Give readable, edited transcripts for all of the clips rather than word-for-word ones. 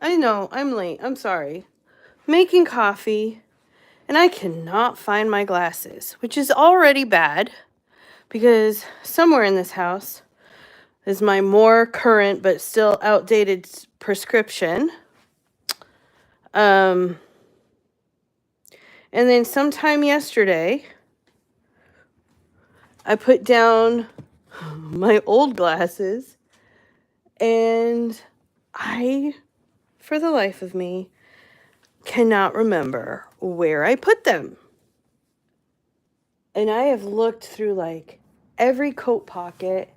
I know, I'm late. I'm sorry. Making coffee, and I cannot find my glasses, which is already bad because somewhere in this house is my more current but still outdated prescription. And then sometime yesterday, I put down my old glasses, and I, for the life of me, cannot remember where I put them. And I have looked through like every coat pocket,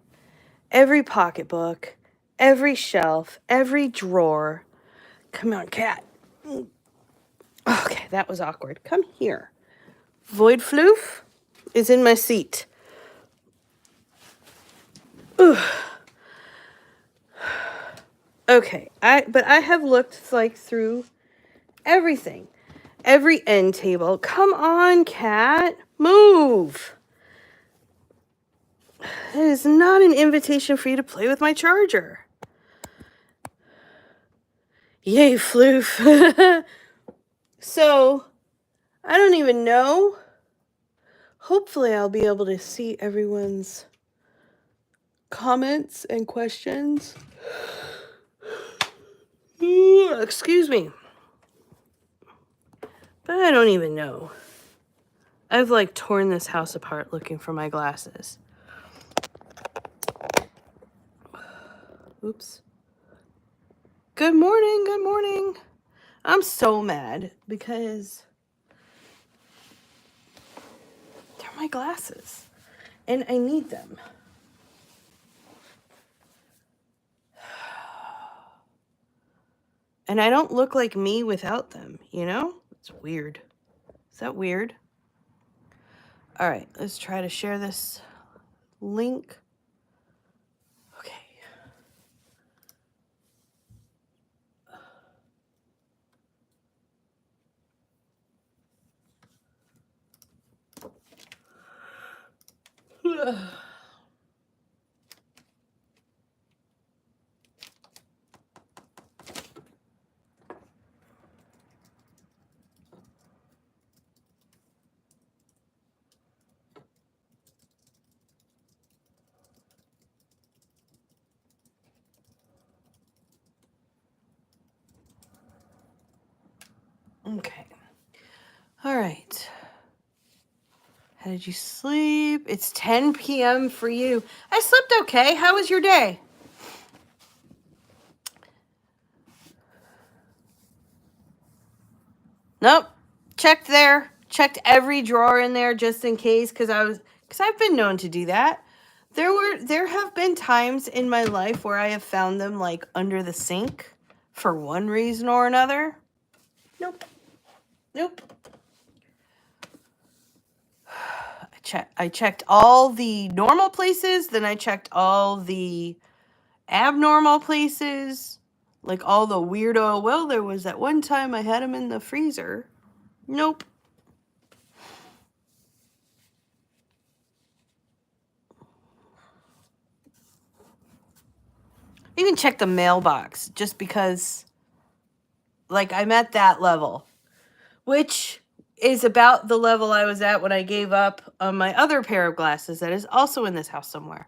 every pocketbook, every shelf, every drawer. Come on, cat. Okay, that was awkward. Come here. Void floof is in my seat. Ugh. Okay, but I have looked like through everything. Every end table. Come on, cat. Move. It is not an invitation for you to play with my charger. Yay, floof. So, I don't even know. Hopefully I'll be able to see everyone's comments and questions. Excuse me. But I don't even know. I've like torn this house apart looking for my glasses. Oops. Good morning, good morning. I'm so mad because they're my glasses and I need them. And I don't look like me without them, you know? It's weird. Is that weird? All right, let's try to share this link. Okay. Okay. All right. How did you sleep? It's 10 p.m. for you. I slept okay. How was your day? Nope. Checked there. Checked every drawer in there just in case because I've been known to do that. There have been times in my life where I have found them like under the sink for one reason or another. Nope. I checked all the normal places, then I checked all the abnormal places, like all the weirdo, well, there was that one time I had them in the freezer. Nope. I even checked the mailbox just because, like, I'm at that level, which is about the level I was at when I gave up on my other pair of glasses that is also in this house somewhere.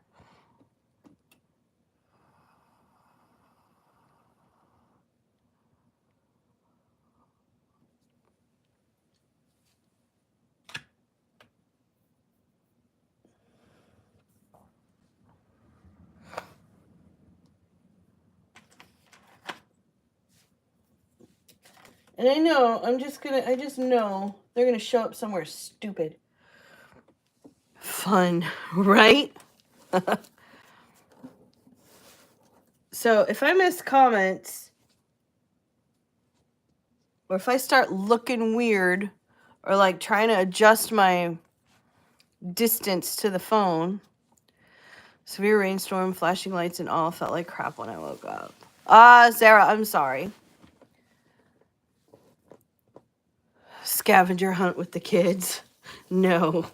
And I know, I just know they're gonna show up somewhere stupid. Fun, right? So if I miss comments, or if I start looking weird, or like trying to adjust my distance to the phone, severe rainstorm, flashing lights and all, felt like crap when I woke up. Sarah, I'm sorry. Scavenger hunt with the kids. No.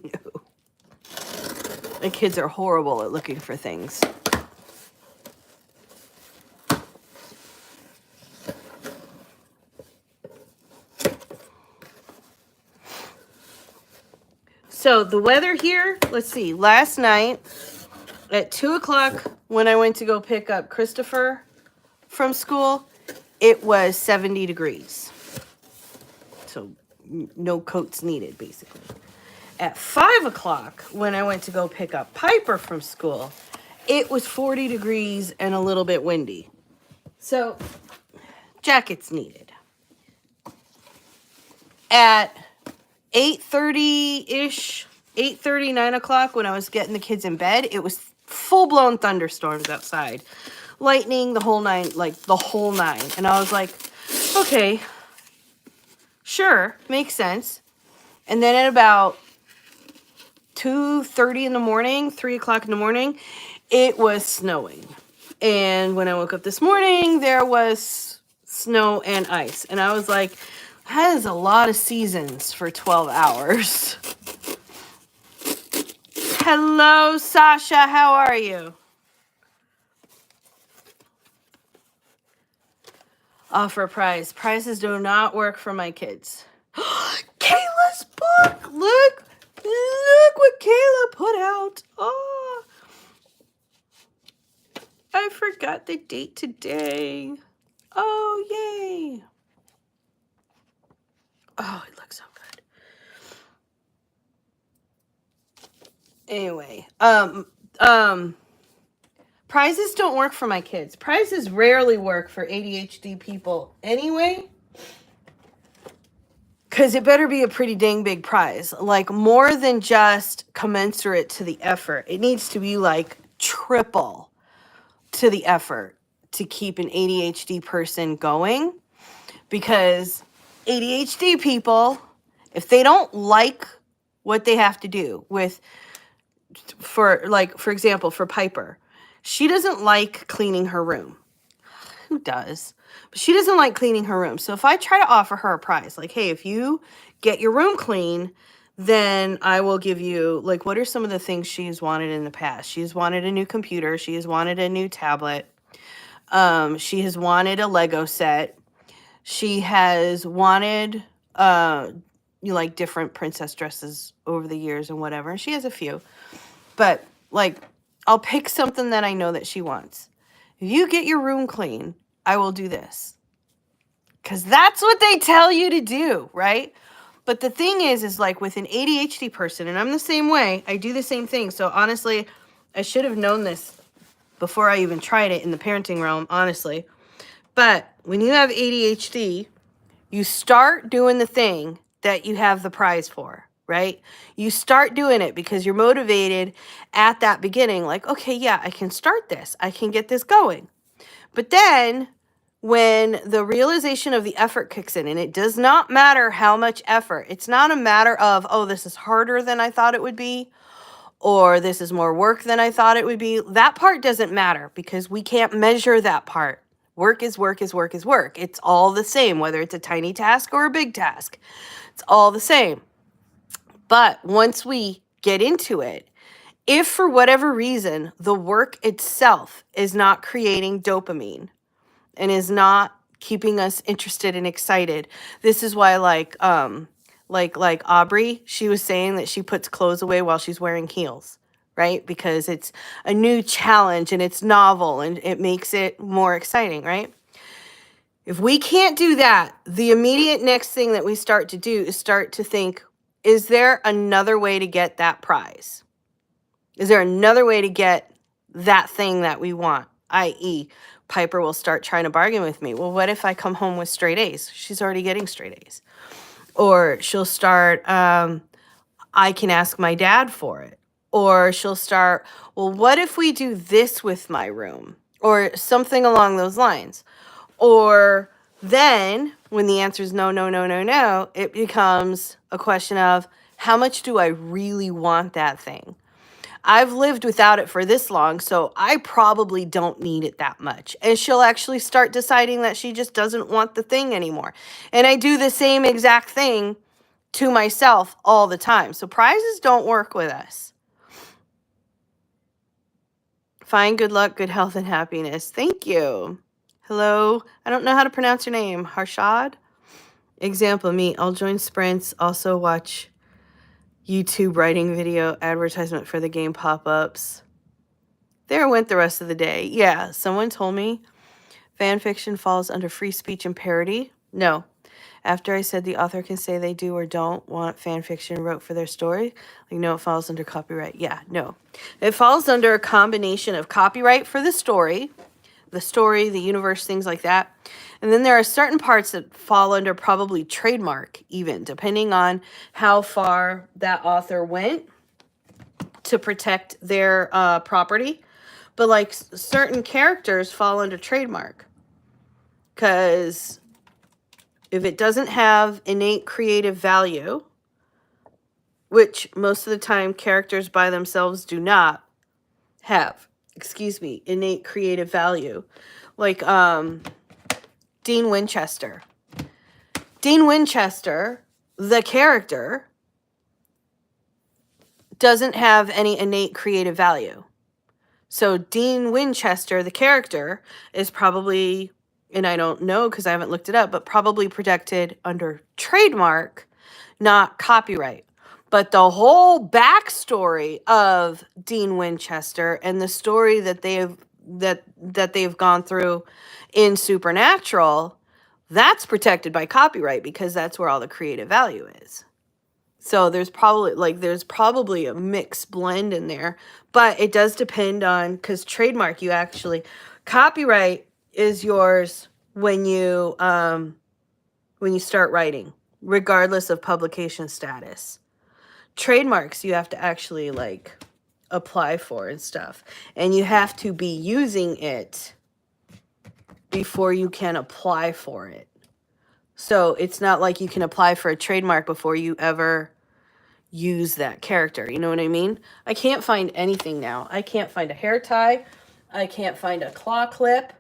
No. The kids are horrible at looking for things. So the weather here, let's see, last night at 2 o'clock when I went to go pick up Christopher from school, it was 70 degrees. So no coats needed, basically. At 5 o'clock when I went to go pick up Piper from school, it was 40 degrees and a little bit windy. So jackets needed. At 8:30-ish, 8:30, 9 o'clock when I was getting the kids in bed, it was full-blown thunderstorms outside. Lightning, the whole nine, like the whole nine. And I was like, okay, sure, makes sense. And then at about 2:30 in the morning, 3 o'clock in the morning, it was snowing. And when I woke up this morning, there was snow and ice. And I was like, that is a lot of seasons for 12 hours. Hello, Sasha. How are you? Offer a prize. Prizes do not work for my kids. Kayla's book. Look what Kayla put out. Oh, I forgot the date today. Oh, yay. Oh, it looks so good. Anyway, prizes don't work for my kids. Prizes rarely work for ADHD people anyway. Because it better be a pretty dang big prize. Like more than just commensurate to the effort. It needs to be like triple to the effort to keep an ADHD person going. Because ADHD people, if they don't like what they have to do with, for example, for Piper, she doesn't like cleaning her room. Who does? But she doesn't like cleaning her room. So if I try to offer her a prize, like, hey, if you get your room clean, then I will give you, like, what are some of the things she's wanted in the past? She's wanted a new computer. She has wanted a new tablet. She has wanted a Lego set. She has wanted, like, different princess dresses over the years and whatever. She has a few. But, like, I'll pick something that I know that she wants. If you get your room clean, I will do this. Because that's what they tell you to do, right? But the thing is like with an ADHD person, and I'm the same way, I do the same thing. So honestly, I should have known this before I even tried it in the parenting realm, honestly. But when you have ADHD, you start doing the thing that you have the prize for, right? You start doing it because you're motivated at that beginning, like, okay, yeah, I can start this. I can get this going. But then when the realization of the effort kicks in, and it does not matter how much effort, it's not a matter of, oh, this is harder than I thought it would be, or this is more work than I thought it would be. That part doesn't matter because we can't measure that part. Work is work is work is work. It's all the same, whether it's a tiny task or a big task. It's all the same. But once we get into it, if for whatever reason the work itself is not creating dopamine and is not keeping us interested and excited, this is why like Aubrey, she was saying that she puts clothes away while she's wearing heels, right? Because it's a new challenge and it's novel and it makes it more exciting, right? If we can't do that, the immediate next thing that we start to do is start to think, is there another way to get that prize? Is there another way to get that thing that we want? i.e., Piper will start trying to bargain with me. Well, what if I come home with straight A's? She's already getting straight A's. Or she'll start, I can ask my dad for it. Or she'll start, well, what if we do this with my room? Or something along those lines. Or then when the answer is no, no, no, no, no, it becomes a question of how much do I really want that thing? I've lived without it for this long, so I probably don't need it that much. And she'll actually start deciding that she just doesn't want the thing anymore. And I do the same exact thing to myself all the time. So prizes don't work with us. Find good luck, good health, and happiness. Thank you. Hello. I don't know how to pronounce your name. Harshad? Example, me. I'll join sprints. Also watch YouTube writing video advertisement for the game pop-ups. There went the rest of the day. Yeah, someone told me fan fiction falls under free speech and parody. No. After I said the author can say they do or don't want fan fiction wrote for their story, like, no, it falls under copyright. Yeah, no. It falls under a combination of copyright for the story, the universe, things like that. And then there are certain parts that fall under probably trademark, even, depending on how far that author went to protect their property. But, like, certain characters fall under trademark. Because if it doesn't have innate creative value, which most of the time characters by themselves do not have, innate creative value. Like Dean Winchester. Dean Winchester, the character, doesn't have any innate creative value. So Dean Winchester, the character, is probably, and I don't know because I haven't looked it up, but probably protected under trademark, not copyright. But the whole backstory of Dean Winchester and the story that they've gone through in Supernatural, that's protected by copyright because that's where all the creative value is. So there's probably a mixed blend in there, but it does depend on, because trademark, copyright is yours when you start writing, regardless of publication status. Trademarks you have to actually like apply for and stuff, and you have to be using it before you can apply for it. So it's not like you can apply for a trademark before you ever use that character. You know what I mean? I can't find anything now. I can't find a hair tie. I can't find a claw clip.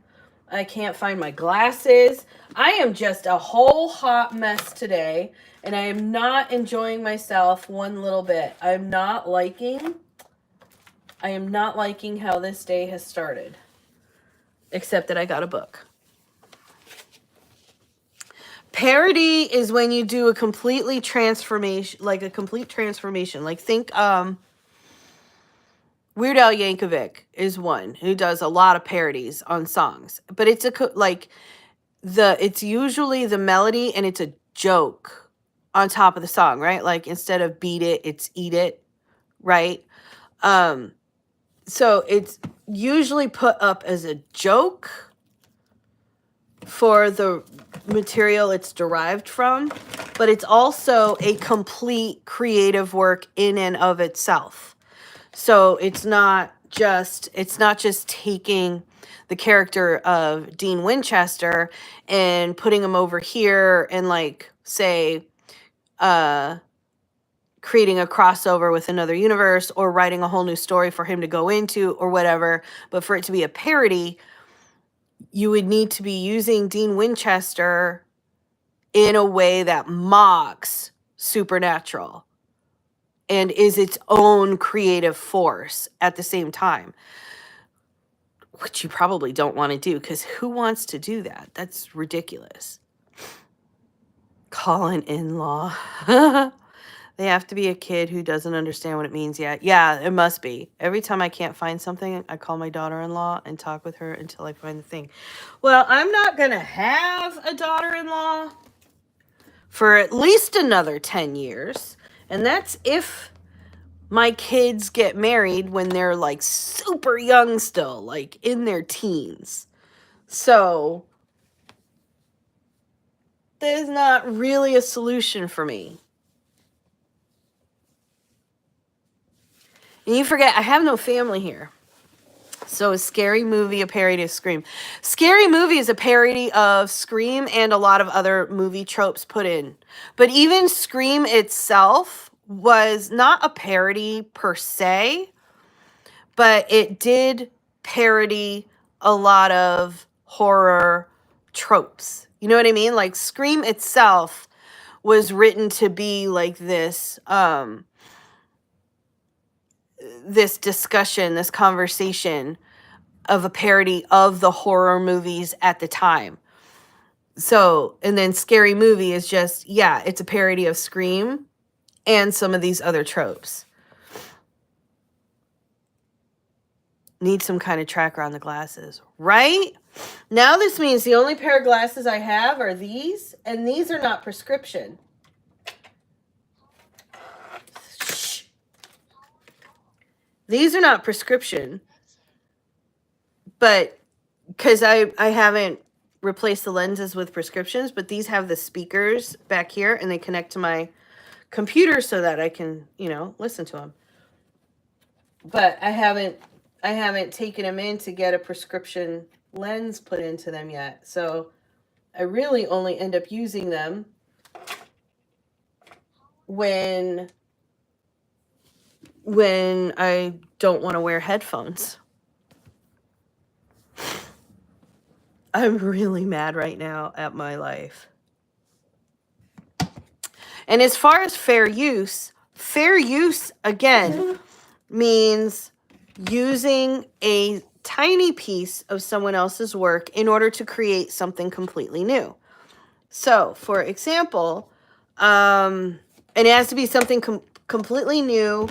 I can't find my glasses. I am just a whole hot mess today, and I am not enjoying myself one little bit. I am not liking how this day has started, except that I got a book. Parody is when you do a complete transformation. Like think Weird Al Yankovic is one who does a lot of parodies on songs, but it's it's usually the melody and it's a joke on top of the song, right? Like instead of beat it, it's eat it, right? So it's usually put up as a joke for the material it's derived from, but it's also a complete creative work in and of itself. So it's not just taking the character of Dean Winchester and putting him over here and like say creating a crossover with another universe or writing a whole new story for him to go into or whatever. But for it to be a parody, you would need to be using Dean Winchester in a way that mocks Supernatural and is its own creative force at the same time, which you probably don't want to do, because who wants to do that? That's ridiculous. Call an in-law. They have to be a kid who doesn't understand what it means yet. Yeah, it must be. Every time I can't find something, I call my daughter-in-law and talk with her until I find the thing. Well, I'm not going to have a daughter-in-law for at least another 10 years. And that's if my kids get married when they're like super young still, like in their teens. So there's not really a solution for me. And you forget, I have no family here. So is Scary Movie a parody of Scream? Scary Movie is a parody of Scream and a lot of other movie tropes put in. But even Scream itself was not a parody per se, but it did parody a lot of horror tropes. You know what I mean? Like Scream itself was written to be like this discussion, this conversation of a parody of the horror movies at the time. So, and then Scary Movie is just, yeah, it's a parody of Scream and some of these other tropes. Need some kind of tracker on the glasses, right? Now this means the only pair of glasses I have are these, and these are not prescription. Shh. These are not prescription, but because I haven't replaced the lenses with prescriptions, but these have the speakers back here, and they connect to my computer so that I can, listen to them. But I haven't taken them in to get a prescription lens put into them yet. So I really only end up using them when I don't want to wear headphones. I'm really mad right now at my life. And as far as fair use again means using a tiny piece of someone else's work in order to create something completely new. So, for example, and it has to be something completely new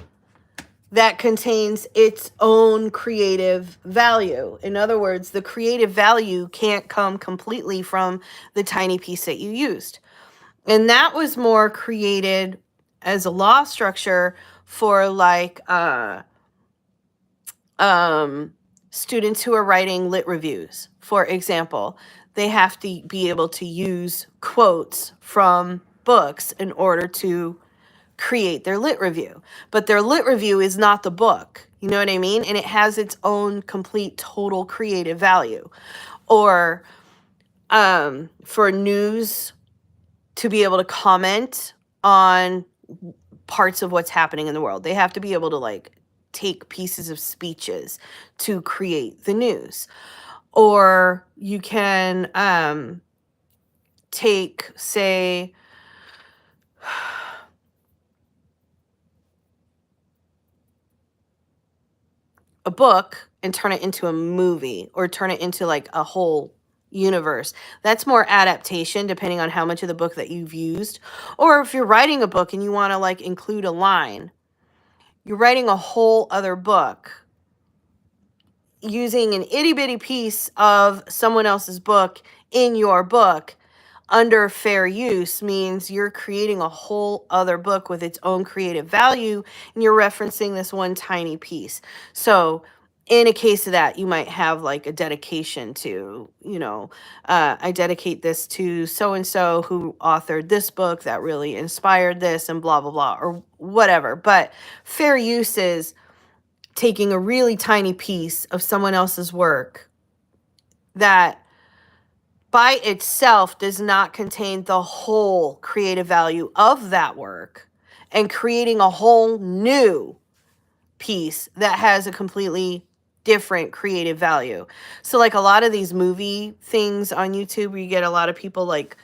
that contains its own creative value. In other words, the creative value can't come completely from the tiny piece that you used. And that was more created as a law structure for like students who are writing lit reviews. For example, they have to be able to use quotes from books in order to create their lit review. But their lit review is not the book. You know what I mean? And it has its own complete total creative value. Or for news to be able to comment on parts of what's happening in the world, they have to be able to like take pieces of speeches to create the news. Or you can take, say, a book and turn it into a movie, or turn it into like a whole universe. That's more adaptation, depending on how much of the book that you've used. Or if you're writing a book and you want to like include a line, you're writing a whole other book. Using an itty bitty piece of someone else's book in your book under fair use means you're creating a whole other book with its own creative value, and you're referencing this one tiny piece. So in a case of that, you might have like a dedication to, I dedicate this to so-and-so who authored this book that really inspired this, and blah, blah, blah, or whatever. But fair use is taking a really tiny piece of someone else's work that by itself does not contain the whole creative value of that work, and creating a whole new piece that has a completely different creative value. So like a lot of these movie things on YouTube where you get a lot of people like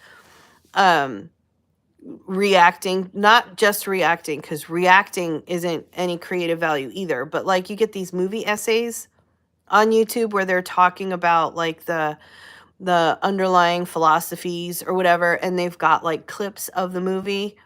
reacting, not just reacting, because reacting isn't any creative value either, but like you get these movie essays on YouTube where they're talking about like the underlying philosophies or whatever, and they've got like clips of the movie.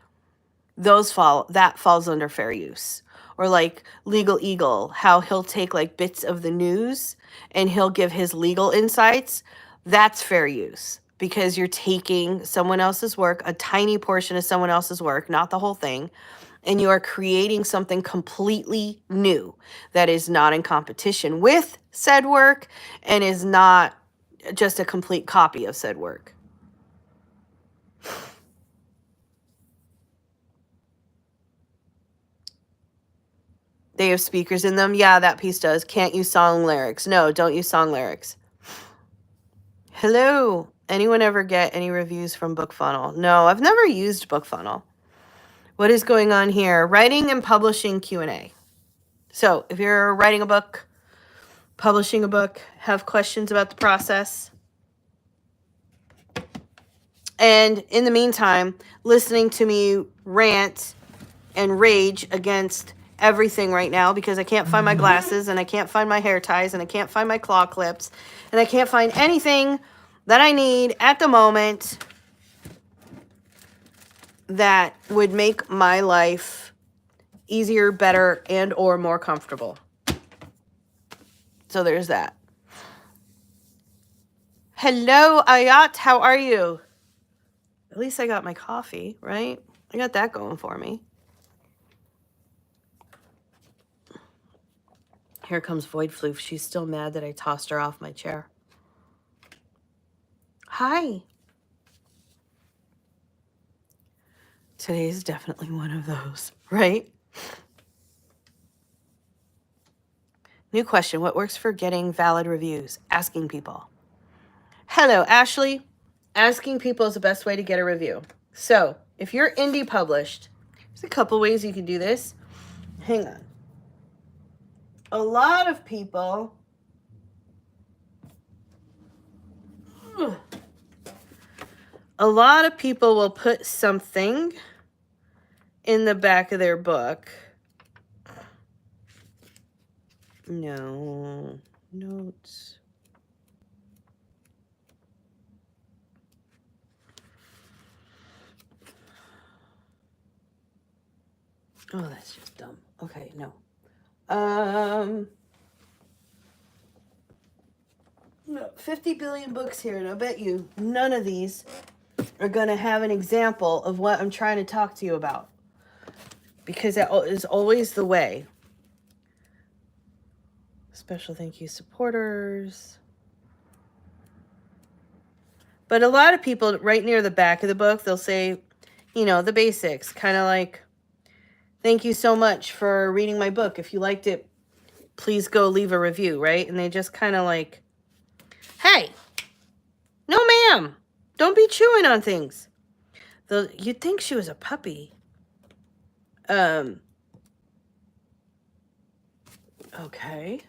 That falls under fair use. Or like Legal Eagle, how he'll take like bits of the news and he'll give his legal insights. That's fair use, because you're taking someone else's work, a tiny portion of someone else's work, not the whole thing, and you are creating something completely new that is not in competition with said work and is not just a complete copy of said work. They have speakers in them. Yeah, that piece does. Can't use song lyrics. No, don't use song lyrics. Hello. Anyone ever get any reviews from BookFunnel? No, I've never used BookFunnel. What is going on here? Writing and publishing Q&A. So if you're writing a book, publishing a book, have questions about the process, and in the meantime, listening to me rant and rage against everything right now because I can't find my glasses, and I can't find my hair ties, and I can't find my claw clips, and I can't find anything that I need at the moment. that would make my life easier, better, and or more comfortable. So there's that. Hello, Ayat. How are you? At least I got my coffee, right? I got that going for me. Here comes Void Floof. She's still mad that I tossed her off my chair. Hi. Today is definitely one of those, right? New question. What works for getting valid reviews? Asking people. Hello, Ashley. Asking people is the best way to get a review. So if you're indie published, there's a couple ways you can do this. Hang on. A lot of people will put something in the back of their book. No, notes. Oh, that's just dumb. Okay, no. 50 billion books here, and I bet you none of these are going to have an example of what I'm trying to talk to you about. Because that is always the way. Special thank you, supporters. But a lot of people, right near the back of the book, they'll say, you know, the basics. Kind of like, thank you so much for reading my book. If you liked it, please go leave a review, right? And they just kind of like, hey, no ma'am, don't be chewing on things. You'd think she was a puppy. Okay.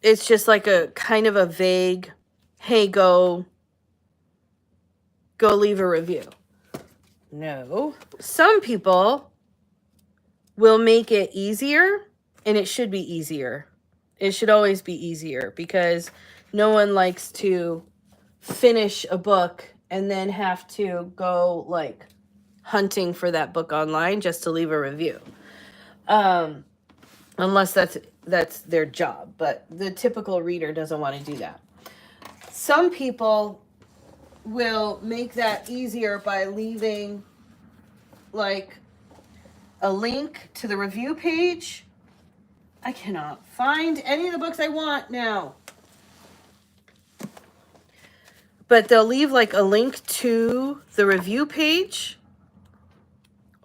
It's just like a kind of a vague, hey, go leave a review. No. Some people will make it easier, and it should be easier. It should always be easier because no one likes to finish a book and then have to go like hunting for that book online just to leave a review. Unless that's their job, but the typical reader doesn't want to do that. Some people will make that easier by leaving like a link to the review page. I cannot find any of the books I want now. But they'll leave like a link to the review page.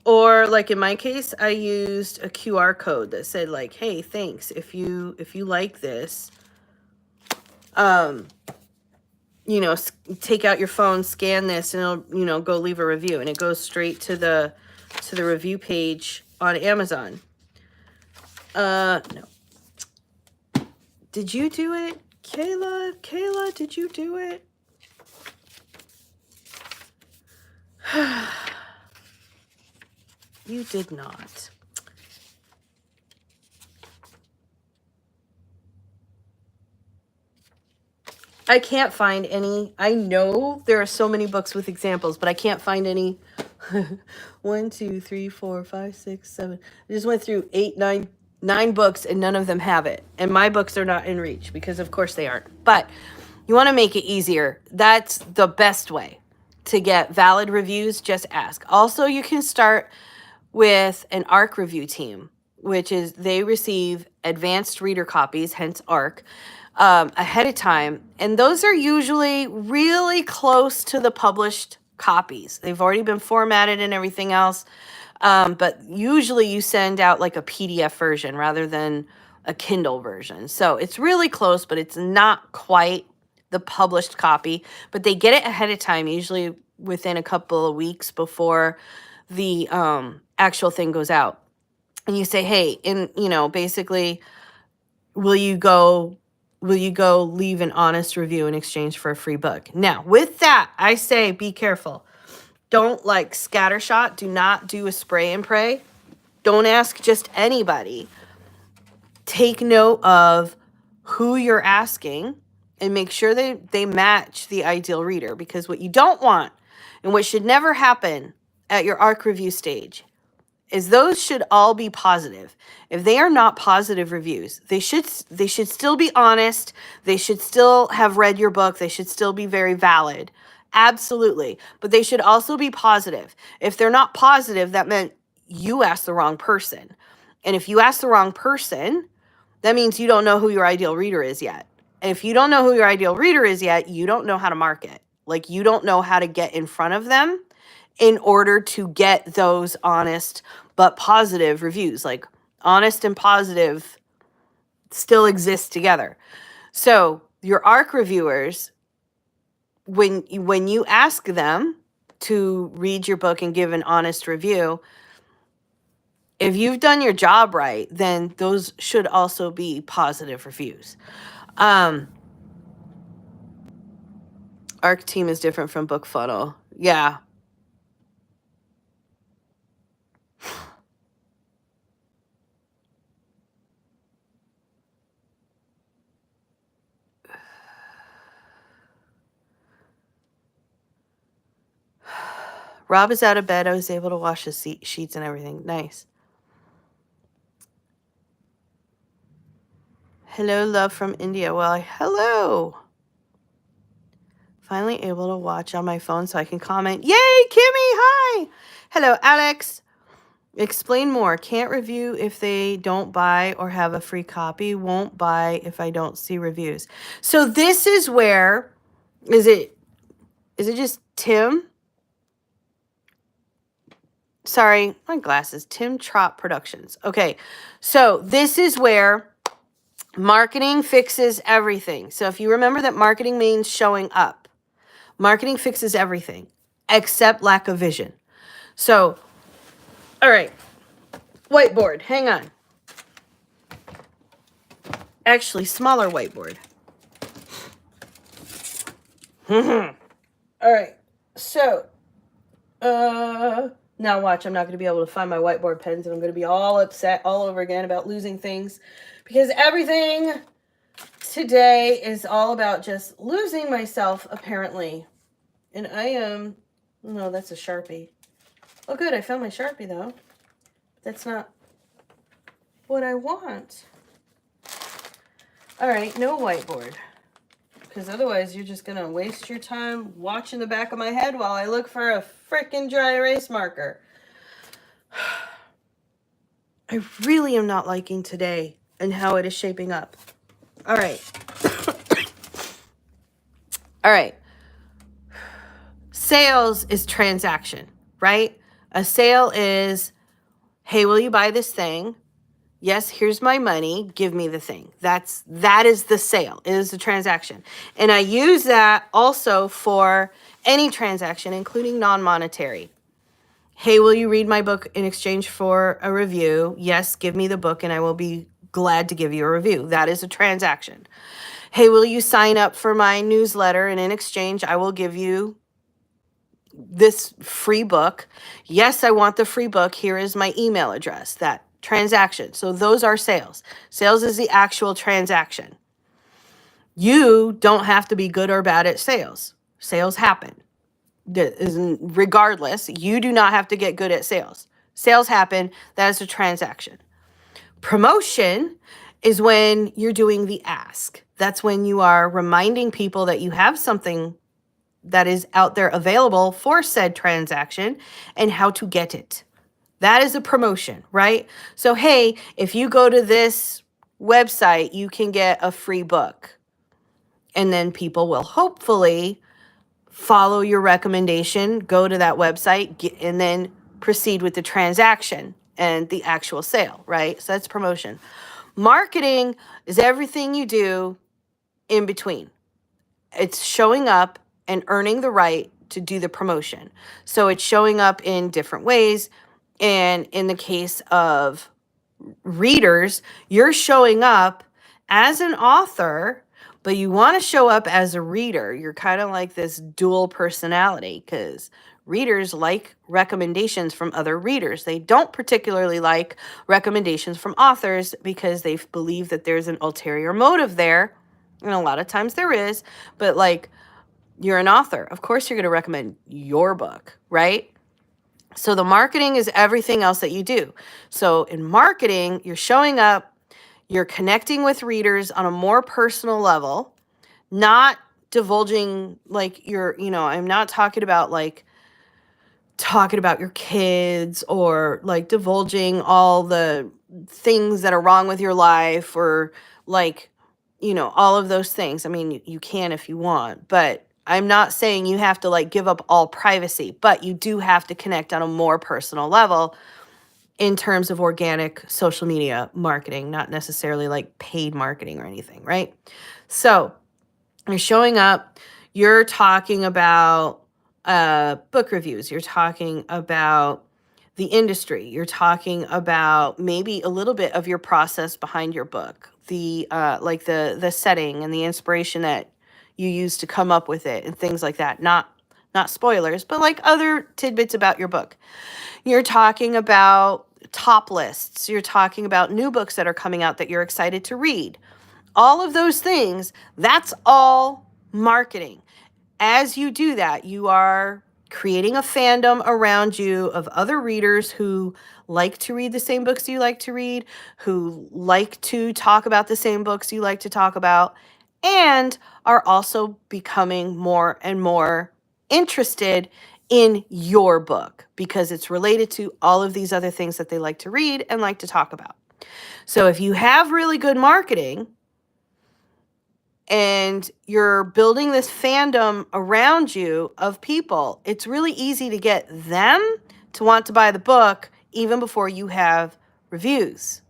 Or like in my case, I used a QR code that said like, hey, thanks. If you like this, you know, take out your phone, scan this, and it'll, you know, go leave a review. And it goes straight to the review page on Amazon. No. Did you do it? Kayla, did you do it? You did not. I can't find any. I know there are so many books with examples, but I can't find any. 1, 2, 3, 4, 5, 6, 7. I just went through 8, 9 books, and none of them have it. And my books are not in reach because, of course, they aren't. But you want to make it easier. That's the best way to get valid reviews. Just ask. Also, you can start with an ARC review team, which is they receive advanced reader copies, hence ARC, ahead of time. And those are usually really close to the published copies. They've already been formatted and everything else. But usually you send out like a PDF version rather than a Kindle version. So it's really close, but it's not quite the published copy. But they get it ahead of time, usually within a couple of weeks before the actual thing goes out. And you say, hey, basically, will you go leave an honest review in exchange for a free book? Now, with that, I say be careful. Don't like scattershot. Do not do a spray and pray. Don't ask just anybody. Take note of who you're asking and make sure they match the ideal reader, because what you don't want And what should never happen at your ARC review stage is those should all be positive. If they are not positive reviews, they should still be honest. They should still have read your book. They should still be very valid. Absolutely. But they should also be positive. If they're not positive, that meant you asked the wrong person. And if you asked the wrong person, that means you don't know who your ideal reader is yet. And if you don't know who your ideal reader is yet, you don't know how to market. Like, you don't know how to get in front of them in order to get those honest but positive reviews. Like, honest and positive still exist together. So your ARC reviewers, when you ask them to read your book and give an honest review, if you've done your job right, then those should also be positive reviews. ARC team is different from Book Funnel. Yeah. Rob is out of bed. I was able to wash the sheets and everything. Nice. Hello, love from India. Well, hello. Finally able to watch on my phone so I can comment. Yay, Kimmy, hi. Hello, Alex. Explain more. Can't review if they don't buy or have a free copy. Won't buy if I don't see reviews. So this is where, is it just Tim? Sorry, my glasses. Tim Trott Productions. Okay, so this is where marketing fixes everything. So if you remember that marketing means showing up, marketing fixes everything except lack of vision. So, all right, whiteboard, hang on. Actually, smaller whiteboard. All right, so, now watch, I'm not going to be able to find my whiteboard pens, and I'm going to be all upset all over again about losing things, because everything today is all about just losing myself, apparently. And I am, no, that's a Sharpie. Oh, good, I found my Sharpie, though. That's not what I want. All right, no whiteboard. Because otherwise you're just going to waste your time watching the back of my head while I look for a freaking dry erase marker. I really am not liking today and how it is shaping up. All right. All right. Sales is transaction, right? A sale is, hey, will you buy this thing? Yes, here's my money. Give me the thing. That is the sale. It is the transaction. And I use that also for any transaction, including non-monetary. Hey, will you read my book in exchange for a review? Yes, give me the book and I will be glad to give you a review. That is a transaction. Hey, will you sign up for my newsletter, and in exchange I will give you this free book. Yes, I want the free book. Here is my email address. That transaction. So those are sales. Sales is the actual transaction. You don't have to be good or bad at sales. Sales happen. Regardless, you do not have to get good at sales. Sales happen. That is a transaction. Promotion is when you're doing the ask. That's when you are reminding people that you have something that is out there available for said transaction and how to get it. That is a promotion, right? So, hey, if you go to this website, you can get a free book. And then people will hopefully follow your recommendation, go to that website, and then proceed with the transaction and the actual sale, right? So that's promotion. Marketing is everything you do in between. It's showing up and earning the right to do the promotion. So it's showing up in different ways. And in the case of readers, you're showing up as an author, but you want to show up as a reader. You're kind of like this dual personality, because readers like recommendations from other readers. They don't particularly like recommendations from authors because they believe that there's an ulterior motive there. And a lot of times there is, but like You're an author. Of course, you're going to recommend your book, right? So the marketing is everything else that you do. So in marketing, you're showing up, you're connecting with readers on a more personal level, not divulging like I'm not talking about your kids or like divulging all the things that are wrong with your life or like, all of those things. I mean, you can if you want, but I'm not saying you have to like give up all privacy, but you do have to connect on a more personal level in terms of organic social media marketing, not necessarily like paid marketing or anything, right? So you're showing up, you're talking about book reviews, you're talking about the industry, you're talking about maybe a little bit of your process behind your book, the like the setting and the inspiration that you use to come up with it and things like that. Not spoilers, but like other tidbits about your book. You're talking about top lists, you're talking about new books that are coming out that you're excited to read. All of those things, that's all marketing. As you do that, you are creating a fandom around you of other readers who like to read the same books you like to read, who like to talk about the same books you like to talk about, and are also becoming more and more interested in your book because it's related to all of these other things that they like to read and like to talk about. So if you have really good marketing, and you're building this fandom around you of people, it's really easy to get them to want to buy the book even before you have reviews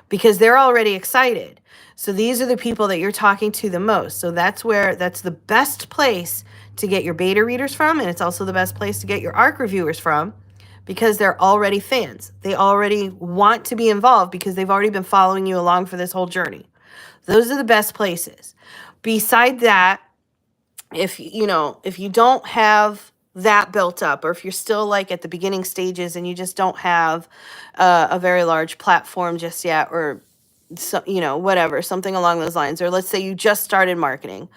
because they're already excited. So these are the people that you're talking to the most. So that's the best place to get your beta readers from, and it's also the best place to get your ARC reviewers from because they're already fans. They already want to be involved because they've already been following you along for this whole journey. Those are the best places. Beside that, if you don't have that built up, or if you're still like at the beginning stages and you just don't have a very large platform just yet, or whatever, something along those lines, or let's say you just started marketing,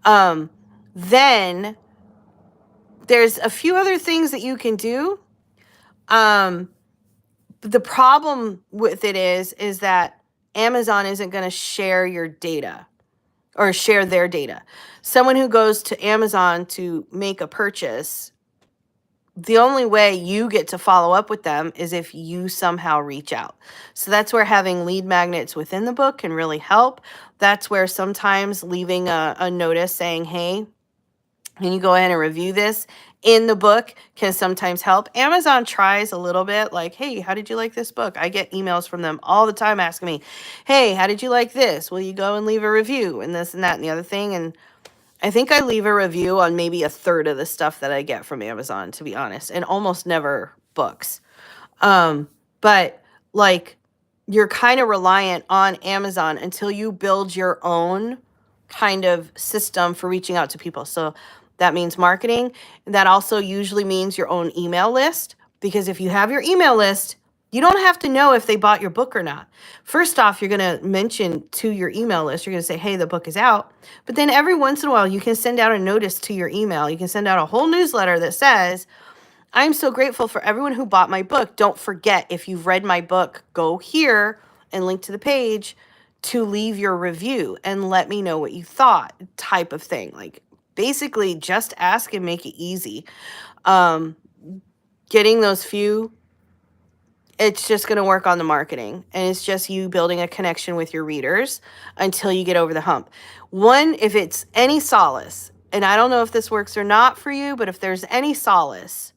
then there's a few other things that you can do. The problem with it is that Amazon isn't going to share your data or share their data. Someone who goes to Amazon to make a purchase, the only way you get to follow up with them is if you somehow reach out. So that's where having lead magnets within the book can really help. That's where sometimes leaving a notice saying, hey, can you go ahead and review this in the book can sometimes help. Amazon tries a little bit like, hey, how did you like this book? I get emails from them all the time asking me, hey, how did you like this? Will you go and leave a review and this and that and the other thing? And I think I leave a review on maybe a third of the stuff that I get from Amazon, to be honest, and almost never books. But like you're kind of reliant on Amazon until you build your own kind of system for reaching out to people. So that means marketing. That also usually means your own email list, because if you have your email list, you don't have to know if they bought your book or not. First off, you're going to mention to your email list, you're going to say, hey, the book is out. But then every once in a while, you can send out a notice to your email. You can send out a whole newsletter that says, I'm so grateful for everyone who bought my book. Don't forget, if you've read my book, go here and link to the page to leave your review and let me know what you thought, type of thing. Like basically just ask and make it easy. Getting those few, it's just going to work on the marketing, and it's just you building a connection with your readers until you get over the hump. One, if it's any solace, and I don't know if this works or not for you, but if there's any solace,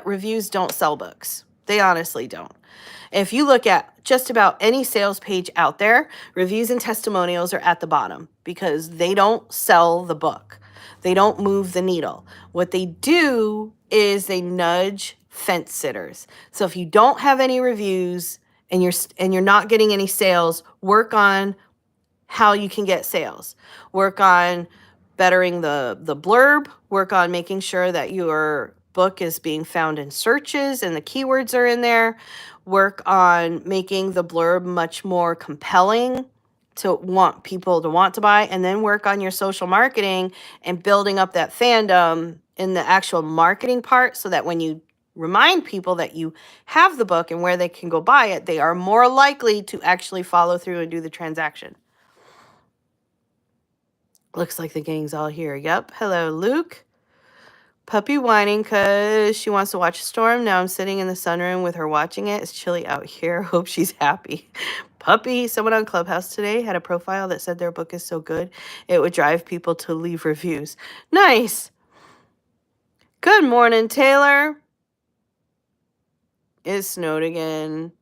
reviews don't sell books. They honestly don't. If you look at just about any sales page out there, reviews and testimonials are at the bottom because they don't sell the book. They don't move the needle. What they do is they nudge fence sitters. So if you don't have any reviews and you're not getting any sales, work on how you can get sales. Work on bettering the blurb. Work on making sure that your book is being found in searches and the keywords are in there. Work on making the blurb much more compelling to want people to want to buy, and then work on your social marketing and building up that fandom in the actual marketing part, so that when you remind people that you have the book and where they can go buy it, they are more likely to actually follow through and do the transaction. Looks like the gang's all here. Yep. Hello, Luke. Puppy whining because she wants to watch a storm. Now I'm sitting in the sunroom with her watching it. It's chilly out here. Hope she's happy. Puppy. Someone on Clubhouse today had a profile that said their book is so good it would drive people to leave reviews. Nice. Good morning, Taylor. It snowed again.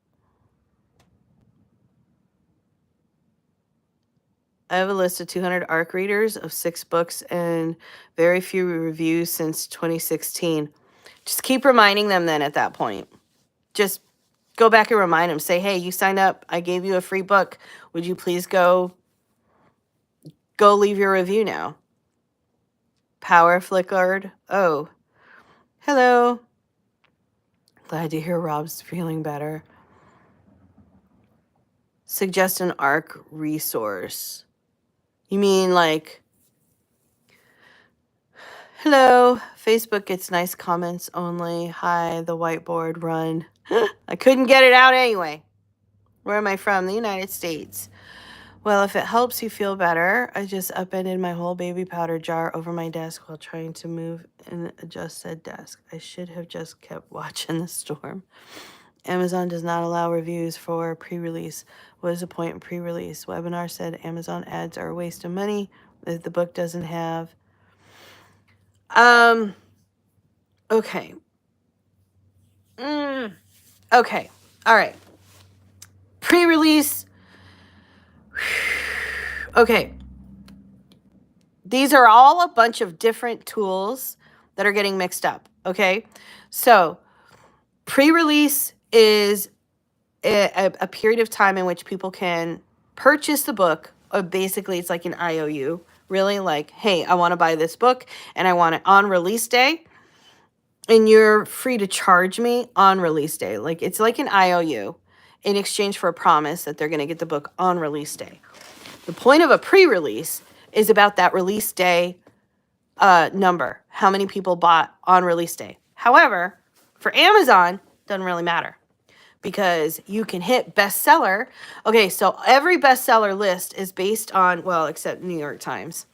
I have a list of 200 ARC readers of 6 books and very few reviews since 2016. Just keep reminding them then at that point. Just go back and remind them. Say, hey, you signed up. I gave you a free book. Would you please go leave your review now? Power flickered. Oh, hello. Glad to hear Rob's feeling better. Suggest an ARC resource. You mean like, hello, Facebook gets nice comments only. Hi, the whiteboard, run. I couldn't get it out anyway. Where am I from? The United States. Well, if it helps you feel better, I just upended my whole baby powder jar over my desk while trying to move and adjust said desk. I should have just kept watching the storm. Amazon does not allow reviews for pre-release. What is the point in pre-release? Webinar said Amazon ads are a waste of money if the book doesn't have. Okay. Okay. All right. Pre-release. Okay. These are all a bunch of different tools that are getting mixed up. Okay. So pre-release is a period of time in which people can purchase the book. Basically, it's like an IOU. Really, like, hey, I want to buy this book and I want it on release day. And you're free to charge me on release day. Like, it's like an IOU in exchange for a promise that they're going to get the book on release day. The point of a pre-release is about that release day number. How many people bought on release day. However, for Amazon, doesn't really matter because you can hit bestseller. Okay, so every bestseller list is based on, well, except New York Times.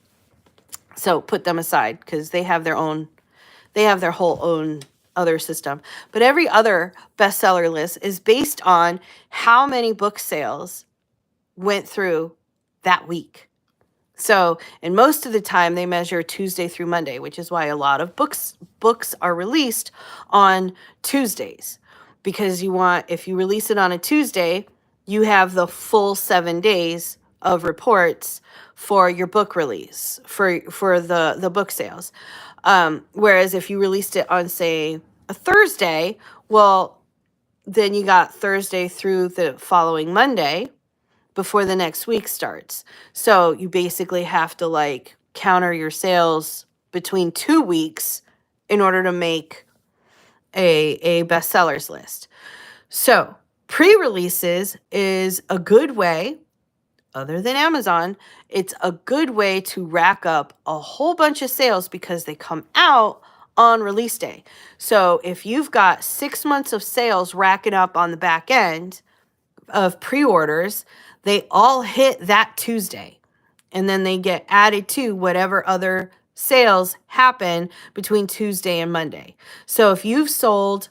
So put them aside because they have their whole own other system. But every other bestseller list is based on how many book sales went through that week. So, and most of the time they measure Tuesday through Monday, which is why a lot of books are released on Tuesdays. Because if you release it on a Tuesday, you have the full 7 days of reports for your book release, for the book sales. Whereas if you released it on, say, a Thursday, well, then you got Thursday through the following Monday before the next week starts. So you basically have to like counter your sales between 2 weeks in order to make a bestsellers list. So pre-releases is a good way, other than Amazon, it's a good way to rack up a whole bunch of sales because they come out on release day. So if you've got 6 months of sales racking up on the back end of pre-orders, they all hit that Tuesday. And then they get added to whatever other sales happen between Tuesday and Monday. So if you've sold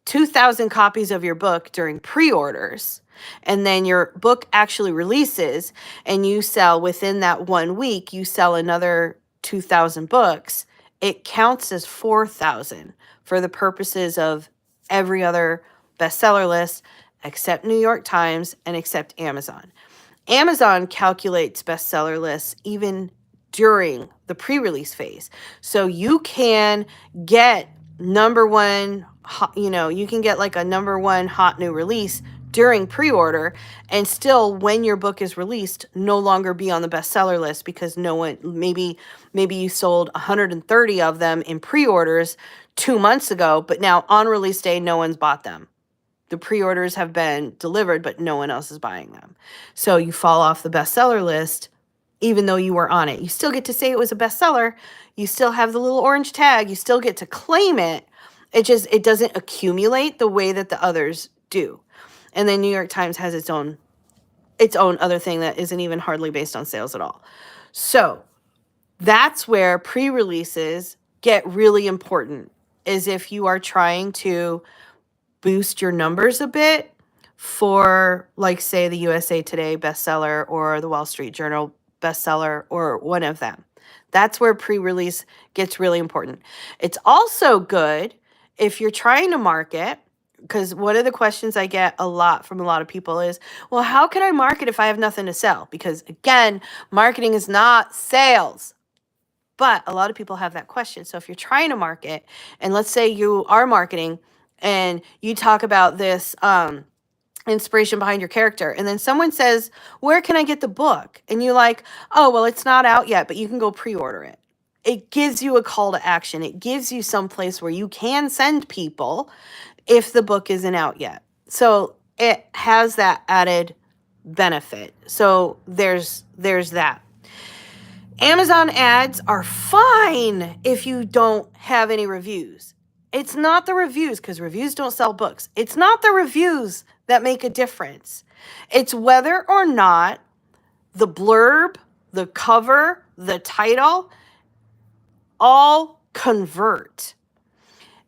2,000 copies of your book during pre-orders, and then your book actually releases and you sell within that 1 week, you sell another 2,000 books, it counts as 4,000 for the purposes of every other bestseller list except New York Times and except Amazon. Amazon calculates bestseller lists even during the pre-release phase. So you can get number one, you can get like a number one hot new release during pre-order and still, when your book is released, no longer be on the bestseller list because no one, maybe you sold 130 of them in pre-orders 2 months ago, but now on release day, no one's bought them. The pre-orders have been delivered, but no one else is buying them. So you fall off the bestseller list, even though you were on it. You still get to say it was a bestseller. You still have the little orange tag. You still get to claim it. It doesn't accumulate the way that the others do. And then New York Times has its own other thing that isn't even hardly based on sales at all. So that's where pre-releases get really important, is if you are trying to boost your numbers a bit for, like, say, the USA Today bestseller or the Wall Street Journal bestseller or one of them. That's where pre-release gets really important. It's also good if you're trying to market, because one of the questions I get a lot from a lot of people is, well, how can I market if I have nothing to sell? Because again, marketing is not sales. But a lot of people have that question. So if you're trying to market, and let's say you are marketing and you talk about this inspiration behind your character, and then someone says, where can I get the book? And you're like, oh, well, it's not out yet, but you can go pre-order it. It gives you a call to action. It gives you some place where you can send people if the book isn't out yet. So it has that added benefit. So there's that. Amazon ads are fine if you don't have any reviews. It's not the reviews, because reviews don't sell books. It's not the reviews that make a difference. It's whether or not the blurb, the cover, the title all convert.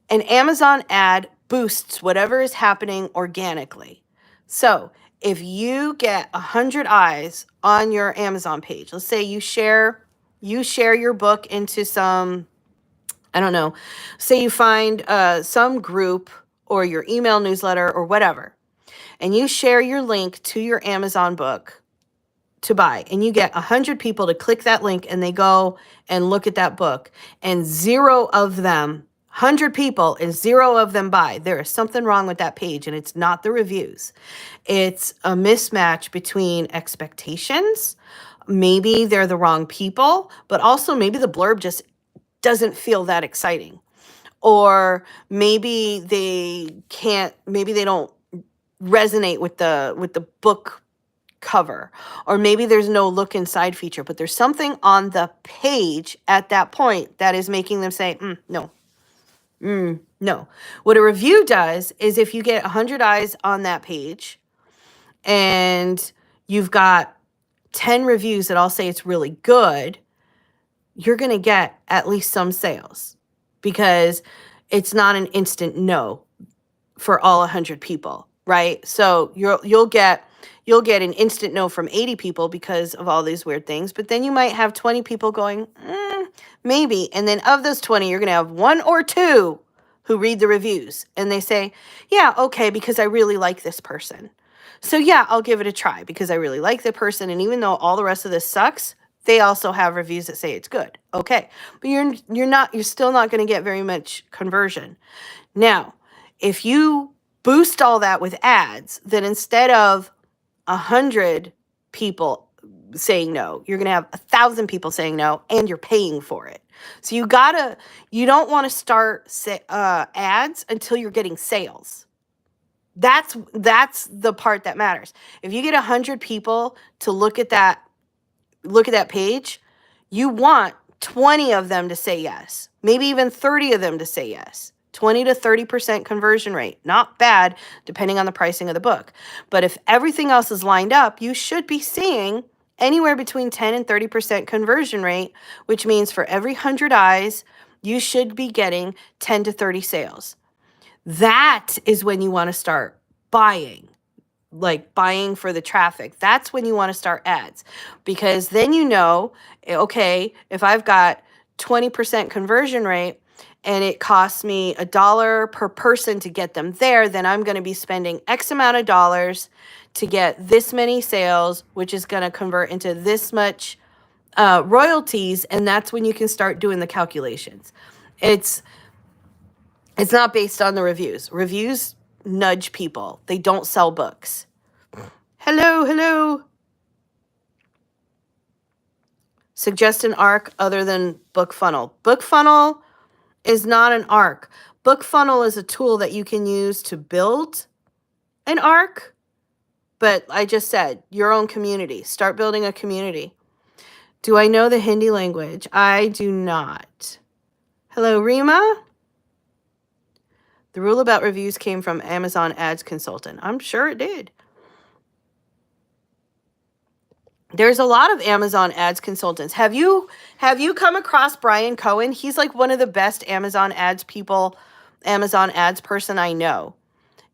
An Amazon ad boosts whatever is happening organically. So if you get 100 eyes on your Amazon page, let's say you share your book into some, I don't know, say you find some group or your email newsletter or whatever, and you share your link to your Amazon book to buy, and you get 100 people to click that link and they go and look at that book, and 0 of them, 100 people, and 0 of them buy. There is something wrong with that page, and it's not the reviews. It's a mismatch between expectations. Maybe they're the wrong people, but also maybe the blurb just doesn't feel that exciting. Or maybe they don't resonate with the book cover, or maybe there's no look inside feature, but there's something on the page at that point that is making them say, no. No. What a review does is, if you get 100 eyes on that page and you've got 10 reviews that all say it's really good, you're going to get at least some sales, because it's not an instant no for all 100 people, right? So you'll get an instant no from 80 people because of all these weird things, but then you might have 20 people going, maybe. And then of those 20, you're going to have 1 or 2 who read the reviews and they say, yeah, okay, because I really like this person. So yeah, I'll give it a try because I really like the person. And even though all the rest of this sucks, they also have reviews that say it's good. Okay. But you're still not going to get very much conversion. Now, if you boost all that with ads, then instead of 100 people saying no, you're going to have 1,000 people saying no, and you're paying for it. So you don't want to start ads until you're getting sales. That's the part that matters. If you get 100 people to look at that page, you want 20 of them to say yes, maybe even 30 of them to say yes. 20 to 30% conversion rate. Not bad, depending on the pricing of the book. But if everything else is lined up, you should be seeing anywhere between 10 and 30% conversion rate, which means for every 100 eyes, you should be getting 10 to 30 sales. That is when you want to start buying, like buying for the traffic. That's when you want to start ads, because then you know, okay, if I've got 20% conversion rate, and it costs me $1 per person to get them there, then I'm going to be spending X amount of dollars to get this many sales, which is going to convert into this much royalties. And that's when you can start doing the calculations. It's not based on the reviews. Reviews nudge people. They don't sell books. Hello. Suggest an arc other than BookFunnel. BookFunnel is not an arc. BookFunnel is a tool that you can use to build an arc, but I just said your own community. Start building a community. Do I know the Hindi language? I do not. Hello, Rima. The rule about reviews came from Amazon Ads Consultant. I'm sure it did. There's a lot of Amazon Ads consultants. Have you come across Brian Cohen? He's like one of the best Amazon Ads people, Amazon Ads person I know.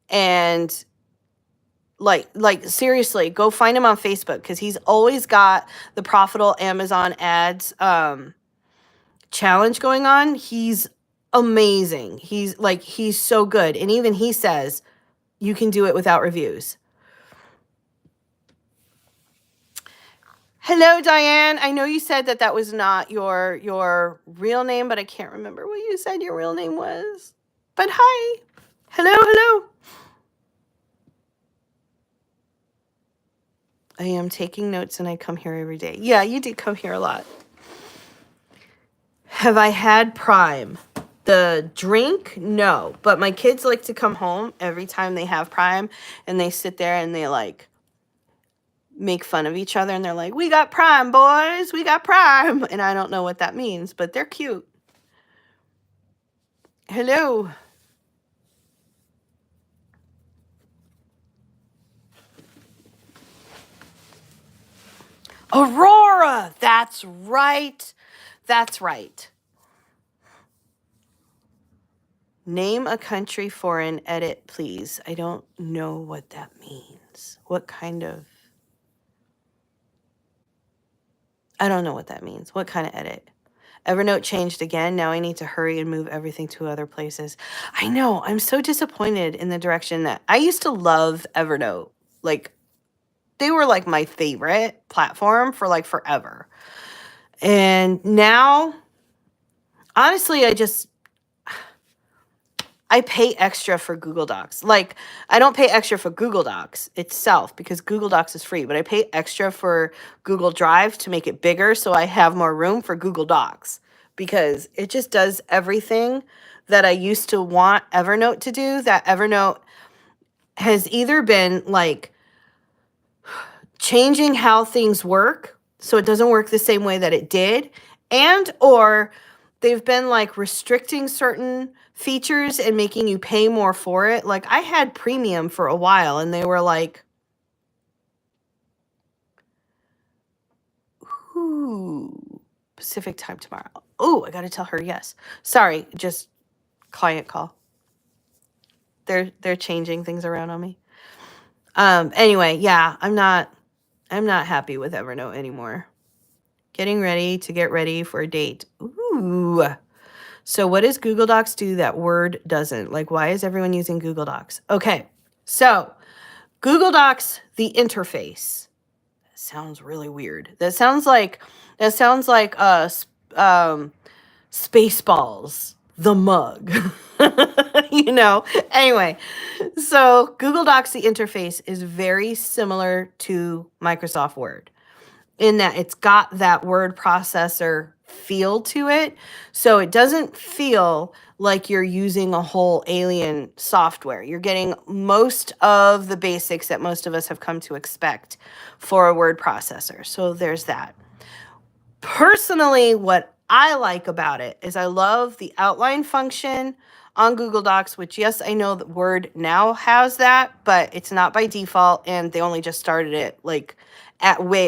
And like seriously, go find him on Facebook because he's always got the profitable Amazon Ads challenge going on. He's amazing. He's so good. And even he says you can do it without reviews. Hello, Diane. I know you said that was not your real name, but I can't remember what you said your real name was. But hi. Hello. I am taking notes and I come here every day. Yeah, you do come here a lot. Have I had Prime? The drink? No. But my kids like to come home every time they have Prime and they sit there and they like make fun of each other and they're like, we got Prime, boys, we got Prime. And I don't know what that means, but they're cute. Hello. Aurora. That's right. Name a country for an edit, please. I don't know what that means. What kind of... I don't know what that means. What kind of edit? Evernote changed again. Now I need to hurry and move everything to other places. I know. I'm so disappointed in the direction that... I used to love Evernote. Like, they were like my favorite platform for like forever. And now, honestly, I pay extra for Google Docs. Like, I don't pay extra for Google Docs itself because Google Docs is free, but I pay extra for Google Drive to make it bigger so I have more room for Google Docs because it just does everything that I used to want Evernote to do. That Evernote has either been like changing how things work so it doesn't work the same way that it did, and or they've been like restricting certain features and making you pay more for it. Like I had premium for a while and they were like, ooh, Pacific time tomorrow. Oh, I got to tell her yes. Sorry, just client call. They're changing things around on me. Anyway, yeah, I'm not happy with Evernote anymore. Getting ready to get ready for a date. Ooh. So what does Google Docs do that Word doesn't? Like, why is everyone using Google Docs? Okay, so Google Docs, the interface. That sounds really weird. That sounds like Spaceballs, the mug. Anyway, so Google Docs, the interface is very similar to Microsoft Word in that it's got that word processor feel to it. So it doesn't feel like you're using a whole alien software. You're getting most of the basics that most of us have come to expect for a word processor. So there's that. Personally, what I like about it is I love the outline function on Google Docs, which, yes, I know that Word now has that, but it's not by default, and they only just started it like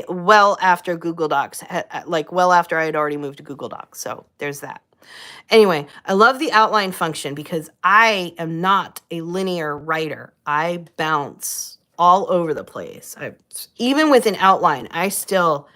well after Google Docs, like well after I had already moved to Google Docs. So there's that. Anyway, I love the outline function because I am not a linear writer. I bounce all over the place. Even with an outline, I still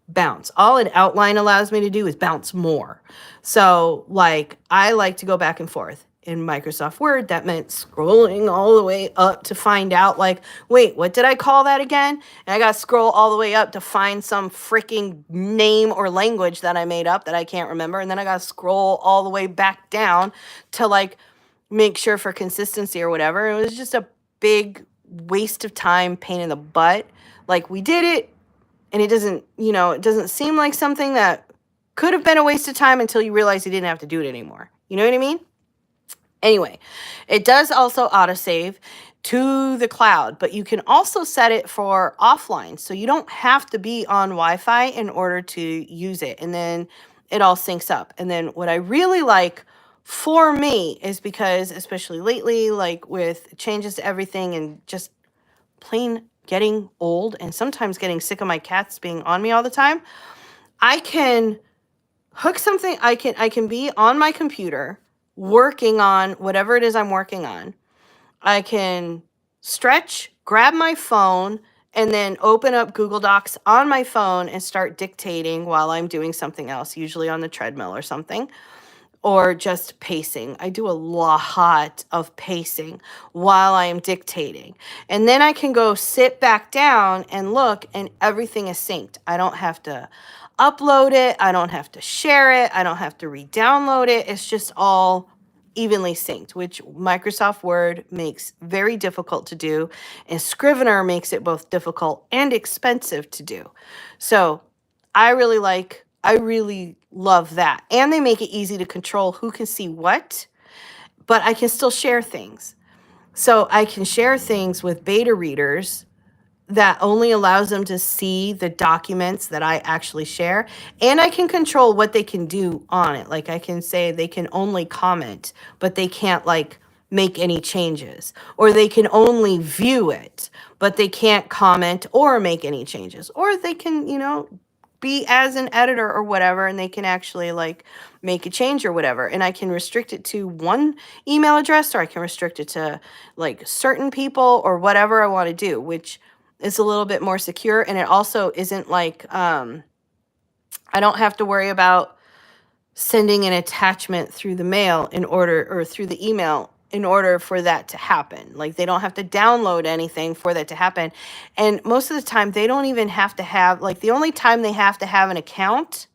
bounce. All an outline allows me to do is bounce more. So like I like to go back and forth. In Microsoft Word, that meant scrolling all the way up to find out like, wait, what did I call that again? And I got to scroll all the way up to find some freaking name or language that I made up that I can't remember. And then I got to scroll all the way back down to like make sure for consistency or whatever. It was just a big waste of time, pain in the butt. Like we did it and it doesn't seem like something that could have been a waste of time until you realize you didn't have to do it anymore. You know what I mean? Anyway, it does also autosave. to the cloud, but you can also set it for offline. So you don't have to be on Wi-Fi in order to use it. And then it all syncs up. And then what I really like for me is because, especially lately, like with changes to everything and just plain getting old and sometimes getting sick of my cats being on me all the time, I can hook something. I can be on my computer working on whatever it is I'm working on. I can stretch, grab my phone, and then open up Google Docs on my phone and start dictating while I'm doing something else, usually on the treadmill or something, or just pacing. I do a lot of pacing while I am dictating. And then I can go sit back down and look, and everything is synced. I don't have to upload it. I don't have to share it. I don't have to re-download it. It's just all evenly synced, which Microsoft Word makes very difficult to do, and Scrivener makes it both difficult and expensive to do. So I really love that. And they make it easy to control who can see what, but I can still share things. So I can share things with beta readers that only allows them to see the documents that I actually share. And I can control what they can do on it. Like I can say they can only comment, but they can't like make any changes. Or they can only view it, but they can't comment or make any changes. Or they can, be as an editor or whatever, and they can actually like make a change or whatever. And I can restrict it to one email address, or I can restrict it to like certain people or whatever I want to do, which is a little bit more secure. And it also isn't like, I don't have to worry about sending an attachment through the mail or through the email in order for that to happen. Like they don't have to download anything for that to happen. And most of the time they don't even have to have, like the only time they have to have an account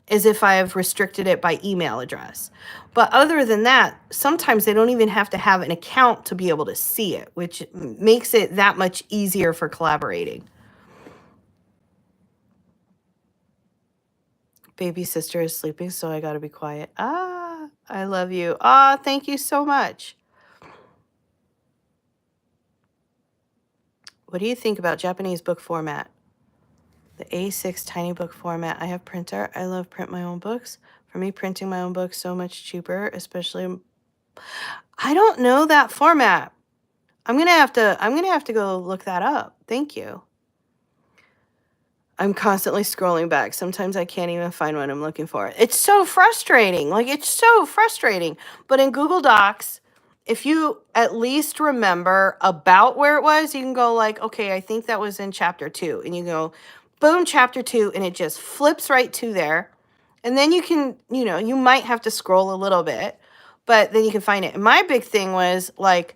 is if I have restricted it by email address. But other than that, sometimes they don't even have to have an account to be able to see it, which makes it that much easier for collaborating. Baby sister is sleeping, so I gotta be quiet. I love you. Thank you so much. What do you think about Japanese book format? The A6 tiny book format. I have printer. I love print my own books. For me, printing my own books so much cheaper, especially. I don't know that format. I'm gonna have to go look that up. Thank you. I'm constantly scrolling back. Sometimes I can't even find what I'm looking for. It's so frustrating. But in Google Docs, if you at least remember about where it was, you can go like, okay, I think that was in chapter 2. And you go, boom, chapter 2, and it just flips right to there. And then you can, you might have to scroll a little bit, but then you can find it. And my big thing was like,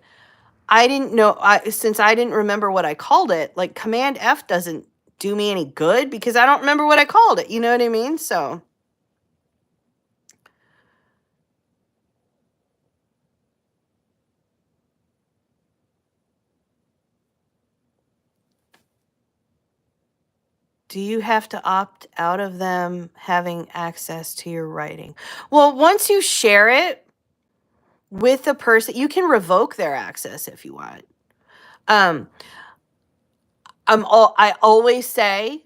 I didn't know, since I didn't remember what I called it, like Command F doesn't do me any good because I don't remember what I called it. You know what I mean? So do you have to opt out of them having access to your writing? Well, once you share it with the person, you can revoke their access if you want. I always say,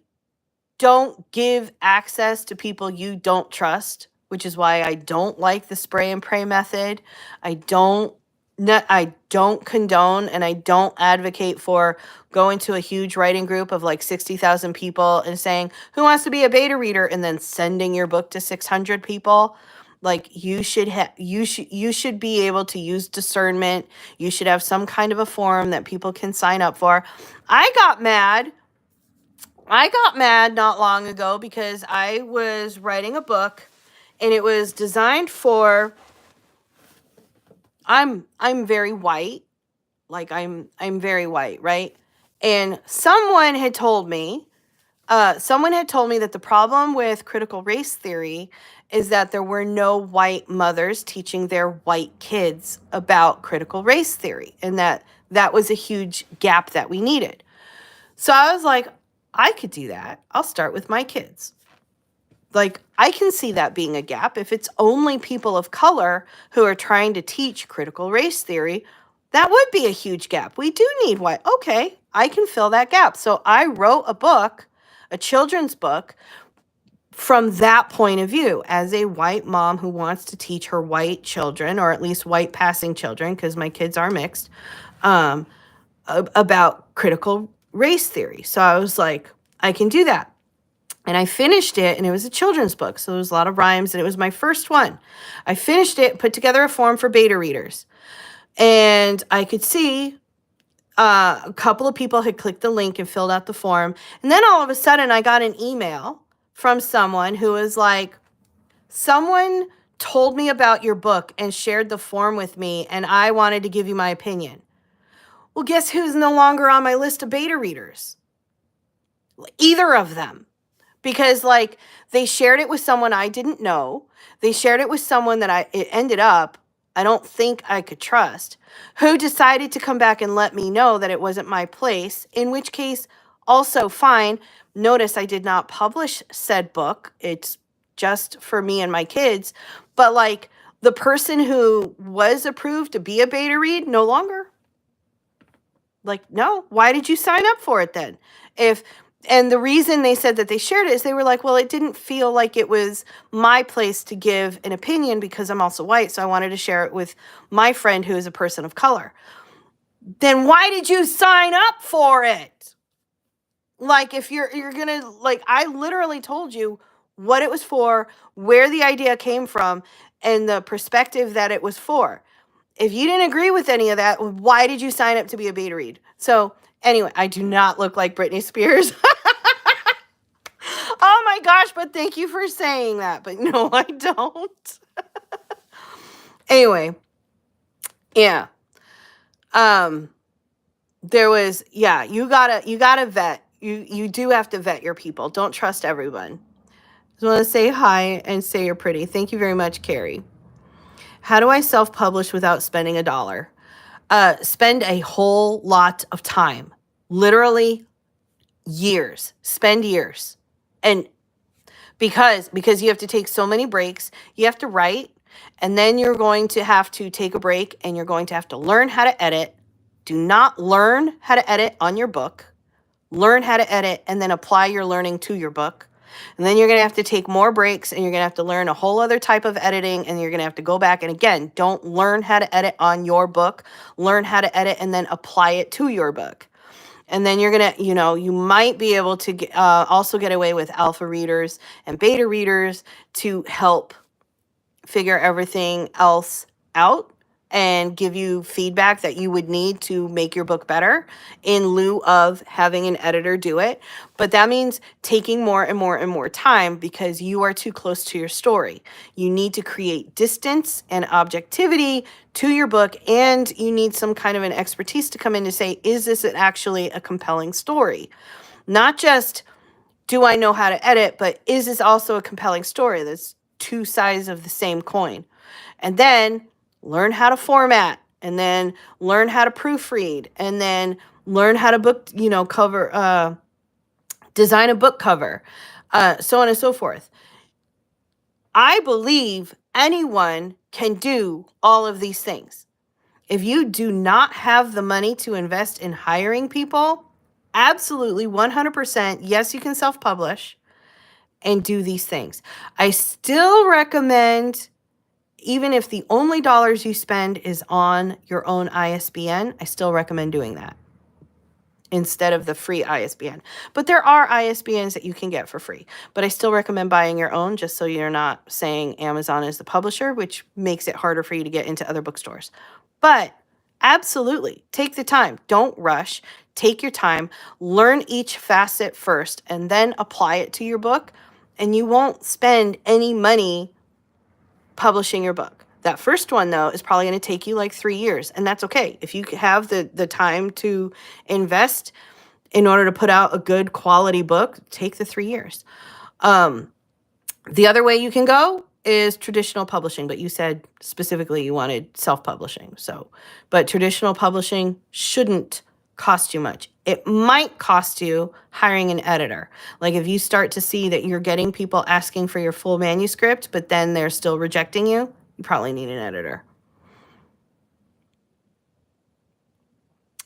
don't give access to people you don't trust, which is why I don't like the spray and pray method. I don't condone and I don't advocate for going to a huge writing group of like 60,000 people and saying, who wants to be a beta reader, and then sending your book to 600 people. Like you should be able to use discernment. You should have some kind of a form that people can sign up for. I got mad not long ago because I was writing a book and it was designed for, I'm very white. Like I'm very white, right? And someone had told me that the problem with critical race theory is that there were no white mothers teaching their white kids about critical race theory, and that was a huge gap that we needed. So I was like, I could do that. I'll start with my kids. Like, I can see that being a gap. If it's only people of color who are trying to teach critical race theory, That would be a huge gap. We do need white. Okay, I can fill that gap. So I wrote a book, a children's book, from that point of view as a white mom who wants to teach her white children, or at least white passing children, because my kids are mixed, um, about critical race theory. So I was like, I can do that. And I finished it, and it was a children's book. So there was a lot of rhymes, and it was my first one. I finished it, put together a form for beta readers. And I could see a couple of people had clicked the link and filled out the form. And then all of a sudden, I got an email from someone who was like, someone told me about your book and shared the form with me, and I wanted to give you my opinion. Well, guess who's no longer on my list of beta readers? Either of them. Because like they shared it with someone I didn't know. They shared it with someone that it ended up, I don't think I could trust, who decided to come back and let me know that it wasn't my place, in which case, also fine. Notice I did not publish said book. It's just for me and my kids. But like the person who was approved to be a beta read, no longer. Like, no, why did you sign up for it then? And the reason they said that they shared it is they were like, well, it didn't feel like it was my place to give an opinion because I'm also white. So I wanted to share it with my friend who is a person of color. Then why did you sign up for it? Like, if you're going to, like, I literally told you what it was for, where the idea came from, and the perspective that it was for. If you didn't agree with any of that, why did you sign up to be a beta read? So anyway, I do not look like Britney Spears. Oh my gosh, but thank you for saying that. But no, I don't. Anyway, yeah. There was, yeah, you gotta vet. You do have to vet your people. Don't trust everyone. Just want to say hi and say you're pretty. Thank you very much, Carrie. How do I self-publish without spending $1? Spend a whole lot of time. Literally years. Spend years. And because you have to take so many breaks, you have to write, and then you're going to have to take a break, and you're going to have to learn how to edit. Do not learn how to edit on your book. Learn how to edit and then apply your learning to your book. And then you're going to have to take more breaks, and you're going to have to learn a whole other type of editing, and you're going to have to go back. And again, don't learn how to edit on your book. Learn how to edit and then apply it to your book. And then you're going to, you might be able to also get away with alpha readers and beta readers to help figure everything else out and give you feedback that you would need to make your book better in lieu of having an editor do it. But that means taking more and more and more time because you are too close to your story. You need to create distance and objectivity to your book, and you need some kind of an expertise to come in to say, is this actually a compelling story? Not just, do I know how to edit, but is this also a compelling story? That's two sides of the same coin. And then learn how to format, and then learn how to proofread, and then learn how to cover, design a book cover, so on and so forth. I believe anyone can do all of these things. If you do not have the money to invest in hiring people, absolutely 100%, yes, you can self-publish and do these things. I still recommend, even if the only dollars you spend is on your own ISBN, I still recommend doing that instead of the free ISBN. But there are ISBNs that you can get for free. But I still recommend buying your own, just so you're not saying Amazon is the publisher, which makes it harder for you to get into other bookstores. But absolutely, take the time. Don't rush. Take your time. Learn each facet first, and then apply it to your book. And you won't spend any money publishing your book. That first one, though, is probably going to take you like 3 years, and that's okay. If you have the time to invest in order to put out a good quality book, take the 3 years. The other way you can go is traditional publishing, but you said specifically you wanted self-publishing. But traditional publishing shouldn't cost you much. It might cost you hiring an editor. Like if you start to see that you're getting people asking for your full manuscript, but then they're still rejecting you, you probably need an editor.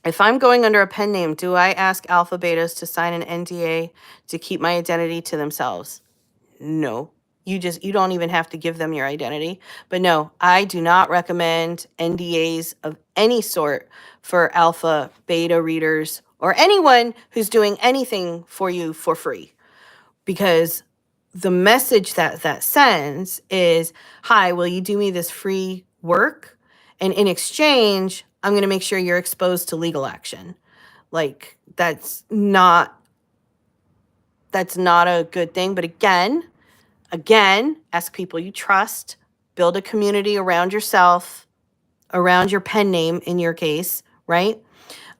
If I'm going under a pen name, do I ask alpha betas to sign an NDA to keep my identity to themselves? No. You don't even have to give them your identity. But no, I do not recommend NDAs of any sort for alpha, beta readers, or anyone who's doing anything for you for free. Because the message that sends is, hi, will you do me this free work? And in exchange, I'm going to make sure you're exposed to legal action. Like, that's not a good thing. But again, ask people you trust, build a community around yourself, around your pen name in your case, right?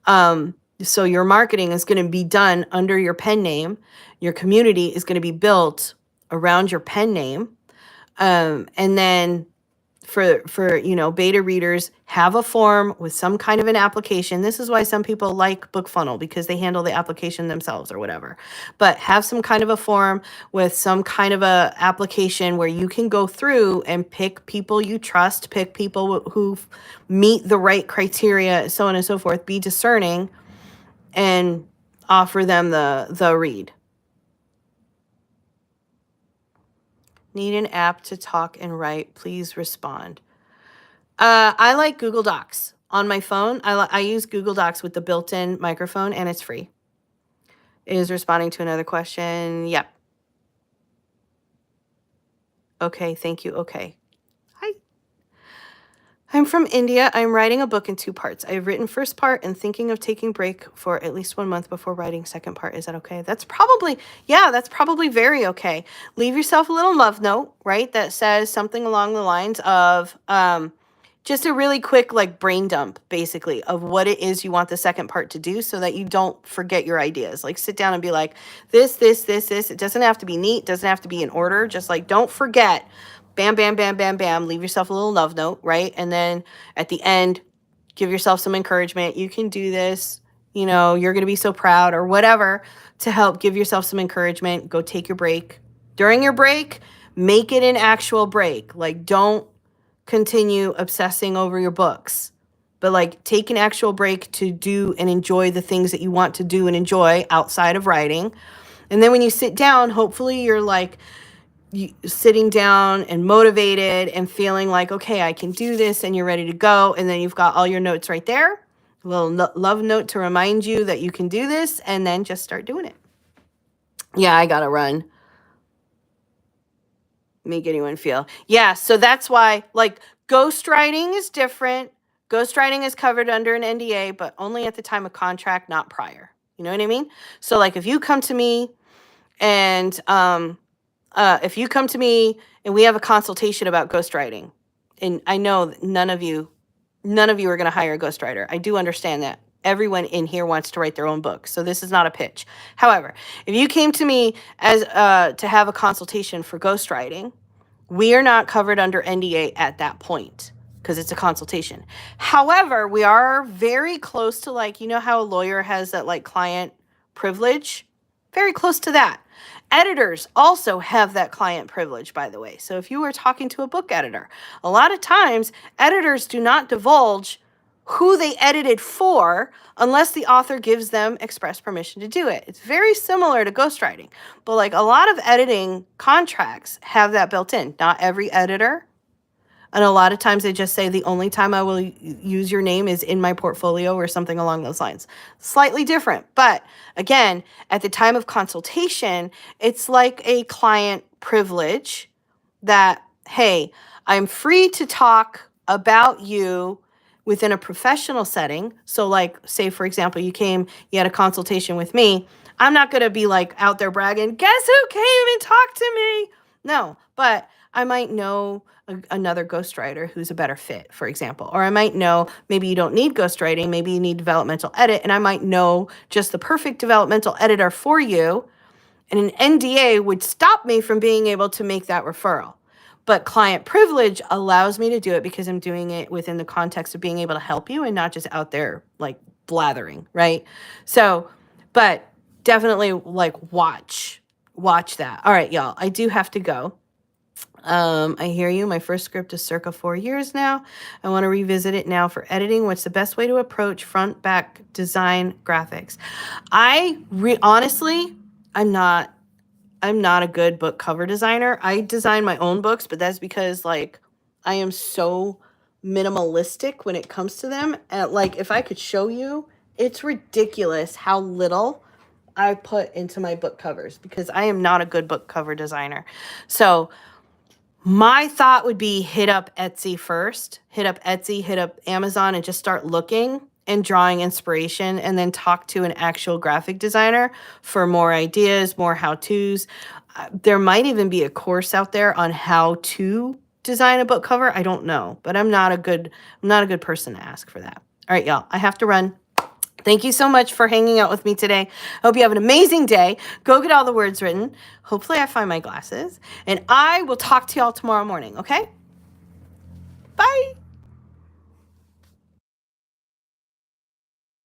So your marketing is going to be done under your pen name. Your community is going to be built around your pen name. And then for beta readers, have a form with some kind of an application. This is why some people like BookFunnel, because they handle the application themselves or whatever. But have some kind of a form with some kind of a application where you can go through and pick people you trust, pick people who meet the right criteria, so on and so forth. Be discerning and offer them the read. Need an app to talk and write. Please respond. I like Google Docs on my phone. I use Google Docs with the built-in microphone, and it's free. Is responding to another question. Yep. Okay, thank you. Okay. Hi. I'm from India. I'm writing a book in 2 parts. I've written first part and thinking of taking break for at least 1 month before writing second part. Is that okay? That's probably very okay. Leave yourself a little love note, right? That says something along the lines of, just a really quick brain dump, basically, of what it is you want the second part to do so that you don't forget your ideas. Like, sit down and be like, this. It doesn't have to be neat. Doesn't have to be in order. Just don't forget. Bam, bam, bam, bam, bam. Leave yourself a little love note, right? And then at the end, give yourself some encouragement. You can do this. You're going to be so proud or whatever, to help give yourself some encouragement. Go take your break. During your break, make it an actual break. Don't continue obsessing over your books, but take an actual break to do and enjoy the things that you want to do and enjoy outside of writing. And then when you sit down, hopefully you're sitting down and motivated and feeling like, okay, I can do this, and you're ready to go. And then you've got all your notes right there, a little love note to remind you that you can do this, and then just start doing it. Yeah, I gotta run. Make anyone feel. Yeah, so that's why ghostwriting is different. Ghostwriting is covered under an NDA, but only at the time of contract, not prior. You know what I mean? So if you come to me and we have a consultation about ghostwriting, and I know that none of you are going to hire a ghostwriter. I do understand that. Everyone in here wants to write their own book, so this is not a pitch. However, if you came to me as to have a consultation for ghostwriting, we are not covered under NDA at that point because it's a consultation. However, we are very close to how a lawyer has that client privilege, very close to that. Editors also have that client privilege, by the way. So if you were talking to a book editor, a lot of times editors do not divulge who they edited for unless the author gives them express permission to do it. It's very similar to ghostwriting, but a lot of editing contracts have that built in. Not every editor. And a lot of times they just say the only time I will use your name is in my portfolio or something along those lines. Slightly different. But again, at the time of consultation, it's like a client privilege that, hey, I'm free to talk about you within a professional setting. So say, for example, you had a consultation with me. I'm not going to be out there bragging, guess who came and talked to me? No, but I might know another ghostwriter who's a better fit, for example. Or I might know maybe you don't need ghostwriting, maybe you need developmental edit, and I might know just the perfect developmental editor for you. And an NDA would stop me from being able to make that referral. But client privilege allows me to do it because I'm doing it within the context of being able to help you and not just out there blathering, right? So, but definitely watch that. All right, y'all, I do have to go. I hear you. My first script is circa 4 years now. I want to revisit it now for editing. What's the best way to approach front, back, design, graphics? Honestly, I'm not a good book cover designer. I design my own books, but that's because like I am so minimalistic when it comes to them. And like if I could show you, it's ridiculous how little I put into my book covers because I am not a good book cover designer. So my thought would be hit up Etsy first, hit up Etsy, hit up Amazon, and just start looking and drawing inspiration, and then talk to an actual graphic designer for more ideas, more how-tos. There might even be a course out there on how to design a book cover. I don't know, but I'm not a good person to ask for that. All right, y'all, I have to run. Thank you so much for hanging out with me today. I hope you have an amazing day. Go get all the words written. Hopefully I find my glasses. And I will talk to y'all tomorrow morning, okay? Bye.